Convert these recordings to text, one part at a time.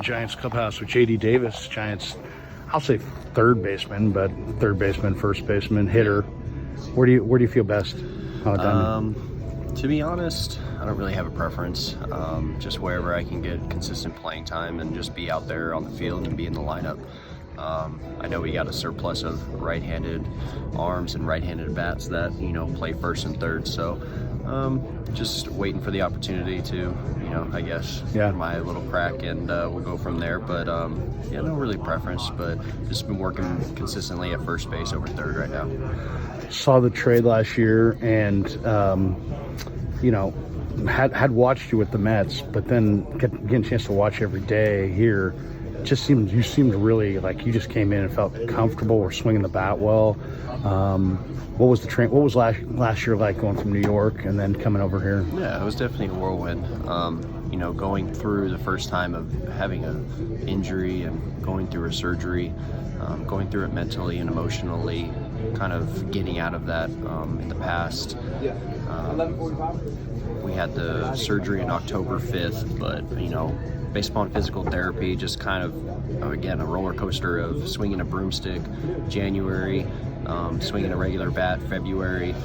Giants clubhouse with J.D. Davis. Giants, I'll say third baseman, but third baseman, first baseman, hitter. Where do you feel best on a diamond? To be honest, I don't really have a preference. Just wherever I can get consistent playing time and just be out there on the field and be in the lineup. I know we got a surplus of right-handed arms and right-handed bats that, play first and third. So just waiting for the opportunity to, I guess, get my little crack, and we'll go from there. But, no really preference, but just been working consistently at first base over third right now. Saw the trade last year and, had watched you with the Mets, but then getting a chance to watch every day here, you seemed really like you just came in and felt comfortable or swinging the bat well. What was last year like going from New York and then coming over here? Yeah, it was definitely a whirlwind. Going through the first time of having an injury and going through a surgery, going through it mentally and emotionally, kind of getting out of that in the past. We had the surgery on October 5th, but, based upon physical therapy, just kind of, again, a roller coaster of swinging a broomstick January, swinging a regular bat February,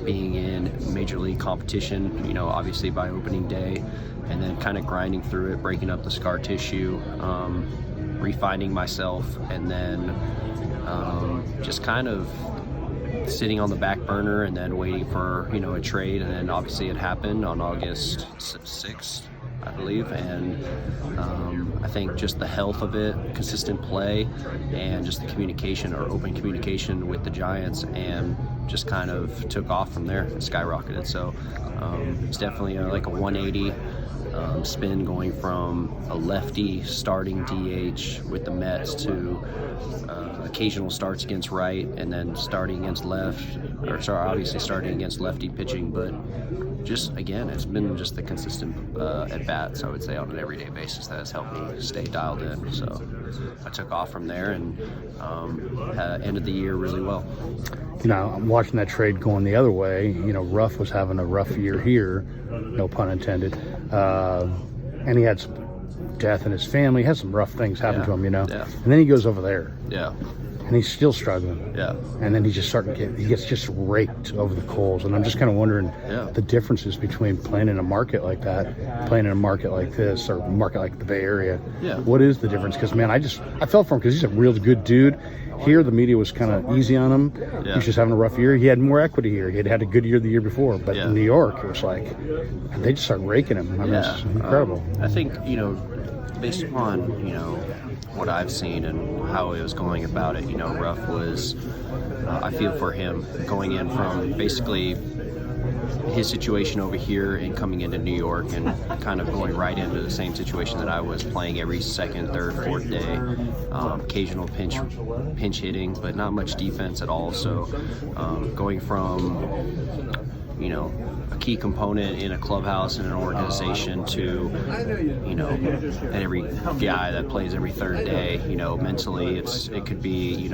being in major league competition, obviously by opening day, and then kind of grinding through it, breaking up the scar tissue, refining myself, and then just kind of sitting on the back burner and then waiting for, a trade. And then obviously it happened on August 6th, I believe, and I think just the health of it, consistent play, and just the communication or open communication with the Giants, and just kind of took off from there and skyrocketed. So it's definitely like a 180 spin, going from a lefty starting DH with the Mets to occasional starts against right, and then starting against obviously starting against lefty pitching, but just, again, it's been just the consistent at-bats, I would say, on an everyday basis that has helped me stay dialed in. So I took off from there and ended the year really well. I'm watching that trade going the other way. Ruff was having a rough year here, no pun intended, and he had some death in his family, had some rough things happen to him, Yeah. And then he goes over there. Yeah. And he's still struggling. Yeah. And then he gets just raked over the coals. And I'm just kind of wondering the differences between playing in a market like that, playing in a market like this, or a market like the Bay Area. Yeah. What is the difference? Because, man, I felt for him because he's a real good dude. Here, the media was kind of easy on him. Yeah. He's just having a rough year. He had more equity here. He had a good year the year before. But in New York, it was like they just started raking him. I mean, it's incredible. I think, based upon, what I've seen and how he was going about it, Ruff was, I feel for him going in from basically his situation over here and coming into New York and kind of going right into the same situation that I was, playing every second, third, fourth day, occasional pinch hitting, but not much defense at all. So going from, a key component in a clubhouse and an organization to, every guy that plays every third day, mentally it could be,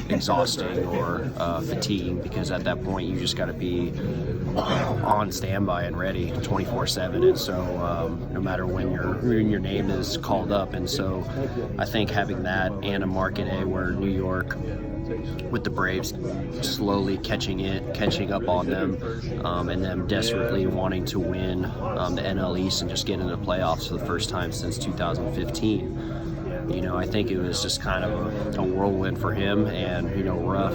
exhausting or fatiguing, because at that point you just got to be on standby and ready 24/7. And so no matter when your name is called up. And so I think having that and a market where New York, with the Braves slowly catching up on them, and them desperately wanting to win the NL East and just get into the playoffs for the first time since 2015. I think it was just kind of a whirlwind for him, and Ruff.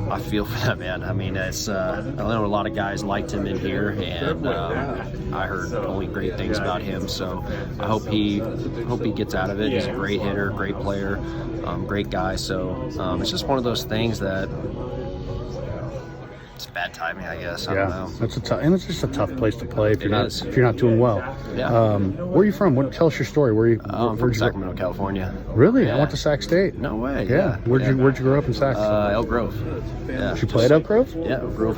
I feel for that man. I mean, I know a lot of guys liked him in here, and I heard only great things about him. So I hope he gets out of it. He's a great hitter, great player, great guy. So it's just one of those things that it's bad timing, I guess. I don't know. It's just a tough place to play if you're not doing well. Yeah. Where are you from? Tell us your story. I'm from Sacramento, California. Really? Yeah. I went to Sac State. No way. Yeah. Where'd you grow up in Sac? Elk Grove. Yeah. Did you play at Elk Grove? Yeah, Elk Grove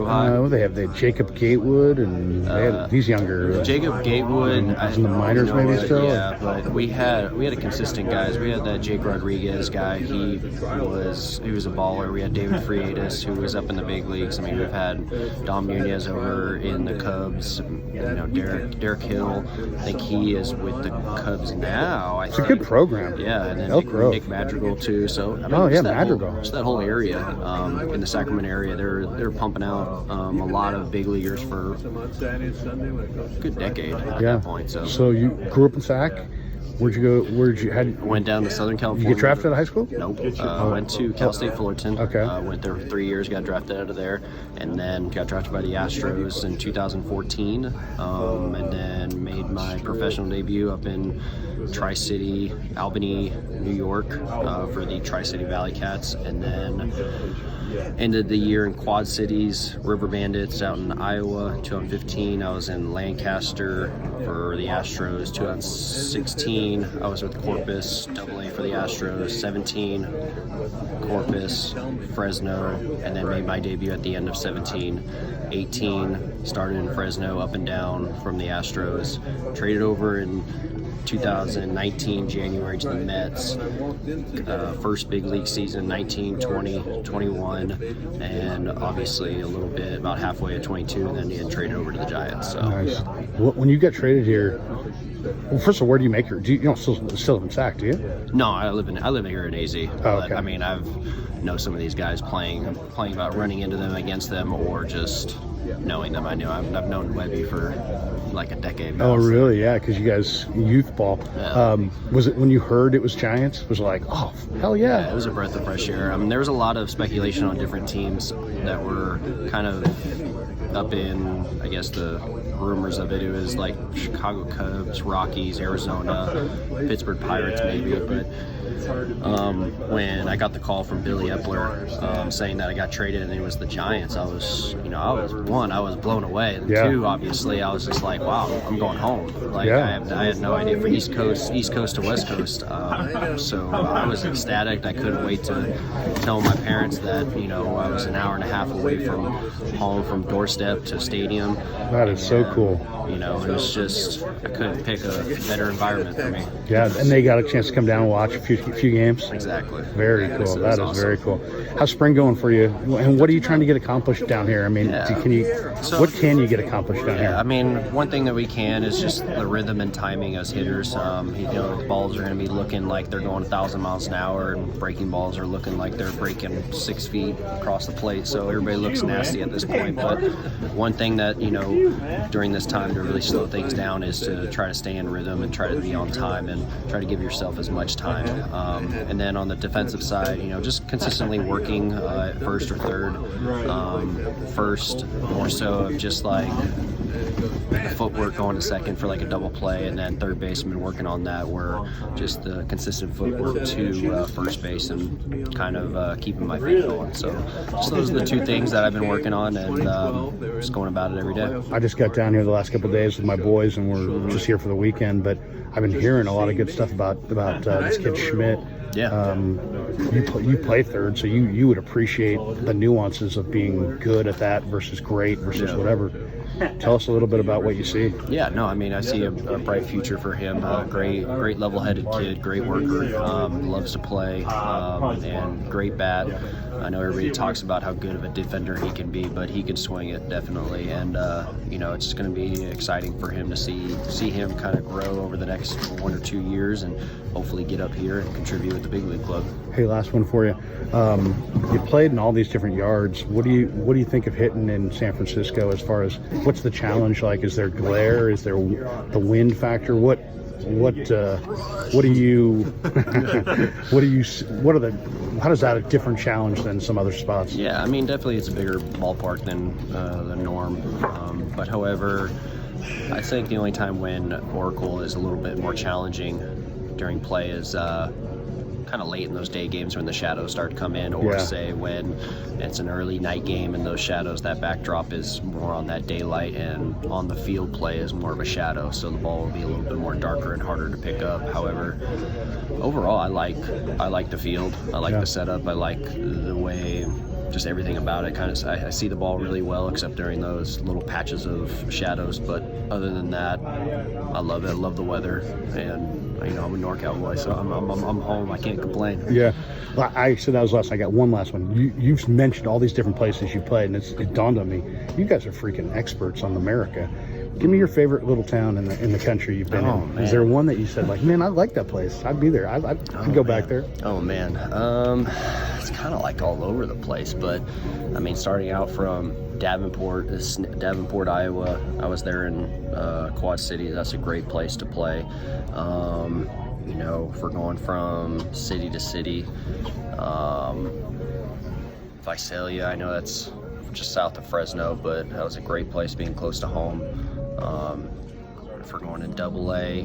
High. They have Jacob Gatewood, and he's younger. Jacob Gatewood. He's in the minors maybe still. Yeah, but we had a consistent guys. We had that Jake Rodriguez guy. He was a baller. We had David Freitas, who was up in in the big leagues. I mean, we've had Dom Nunez over in the Cubs. Derek Hill. I think he is with the Cubs now. It's a good program. Yeah, and then Nick Madrigal too. So I mean, Madrigal. Just that whole area in the Sacramento area, they're pumping out a lot of big leaguers for a good decade at that point. So you grew up in Sac. Where'd you go? Went down to Southern California. You get drafted out of high school? Nope. Went to Cal State Fullerton. Okay. Went there for 3 years, got drafted out of there, and then got drafted by the Astros in 2014, and then made my professional debut up in Tri-City, Albany, New York, for the Tri-City Valley Cats, and then ended the year in Quad Cities, River Bandits out in Iowa. 2015, I was in Lancaster for the Astros. 2016, I was with Corpus, AA for the Astros. 17, Corpus, Fresno, and then made my debut at the end of 17. 18, started in Fresno, up and down from the Astros. Traded over in 2019 January to the Mets. First big league season 19, 20, 21, and obviously a little bit about halfway at 22, and then he had traded over to the Giants. So nice. When you got traded here, well, first of all, where do you make your? You don't still live in Sac, do you? No, I live here in AZ. Oh, okay. I mean, know some of these guys playing about running into them, against them, or just knowing them. I've known Webby for like a decade now. Oh, really? Yeah, because you guys youth ball. Yeah. Was it when you heard it was Giants? Was it like, oh, hell yeah? Yeah, it was a breath of fresh air. I mean, there was a lot of speculation on different teams that were kind of up in, I guess, the rumors of it. It was like Chicago Cubs, Rockies, Arizona, Pittsburgh Pirates maybe, but when I got the call from Billy Epler saying that I got traded and it was the Giants, I was blown away. And two, obviously, I was just like, wow, I'm going home. Like I had no idea for East Coast to West Coast. So I was ecstatic. I couldn't wait to tell my parents that I was an hour and a half away from home, from doorstep to stadium. That is so cool. It was just, I couldn't pick a better environment for me. Yeah, and they got a chance to come down and watch a few games. Exactly. Very cool. That is awesome. Very cool. How's spring going for you? And what are you trying to get accomplished down here? I mean, what can you get accomplished down here? I mean, one thing that we can is just the rhythm and timing as hitters. The balls are going to be looking like they're going 1,000 miles an hour, and breaking balls are looking like they're breaking 6 feet across the plate. So everybody looks nasty at this point. But one thing that, during this time to really slow things down is to try to stay in rhythm and try to be on time and try to give yourself as much time. And then on the defensive side, just consistently working at first or third. First, more so of just like the footwork going to second for like a double play, and then third baseman working on that, where just the consistent footwork to first base and kind of keeping my feet going. So just those are the two things that I've been working on, and just going about it every day. I just got down here the last couple of days with my boys, and we're just here for the weekend, but I've been hearing a lot of good stuff about this kid Schmidt. Yeah. You play third, so you would appreciate the nuances of being good at that versus great versus whatever. Tell us a little bit about what you see. Yeah, no, I mean, I see a bright future for him. Great level-headed kid, great worker, loves to play, and great bat. I know everybody talks about how good of a defender he can be, but he can swing it definitely, and it's just going to be exciting for him to see him kind of grow over the next 1 or 2 years, and hopefully get up here and contribute with the big league club. Hey, last one for you. You played in all these different yards. What do you think of hitting in San Francisco? As far as what's the challenge like? Is there glare? Is there the wind factor? How does that a different challenge than some other spots? Yeah, I mean, definitely it's a bigger ballpark than the norm. But however, I think the only time when Oracle is a little bit more challenging during play is kind of late in those day games when the shadows start to come in, or say when it's an early night game and those shadows, that backdrop is more on that daylight, and on the field play is more of a shadow, so the ball will be a little bit more darker and harder to pick up. However, overall I like the field, I like the setup, I like the way just everything about it. Kind of, I see the ball really well, except during those little patches of shadows. But other than that, I love it. I love the weather, and I'm a NorCal boy, so I'm home. I can't complain. Yeah, I said that was last. I got one last one. You've mentioned all these different places you played, and it dawned on me, you guys are freaking experts on America. Give me your favorite little town in the country you've been in. Man. Is there one that you said, like, man, I like that place, I'd be there, I'd go back there? Oh man, it's kind of like all over the place, but I mean, starting out from Davenport, Iowa. I was there in Quad Cities. That's a great place to play. If we're going from city to city, Visalia, I know that's just south of Fresno, but that was a great place, being close to home. If we're going in AA,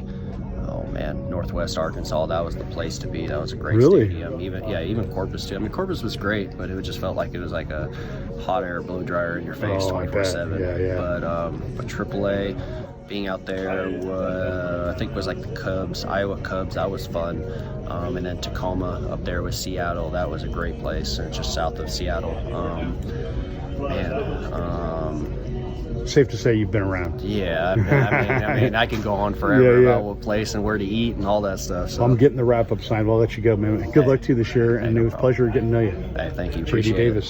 oh man, Northwest Arkansas, that was the place to be. That was a great stadium. Even Corpus too. I mean, Corpus was great, but it just felt like it was like a hot air blow dryer in your face 24/7. Yeah. But AAA, being out there, I think it was like the Cubs, Iowa Cubs. That was fun. And then Tacoma up there with Seattle. That was a great place. It's just south of Seattle. Safe to say you've been around. Yeah, I mean, I can go on forever about what place and where to eat and all that stuff. So I'm getting the wrap-up signed. I'll let you go, man. Good luck to you this year, and it was a pleasure getting to know you. Hey, thank you. JD Appreciate Davis. it.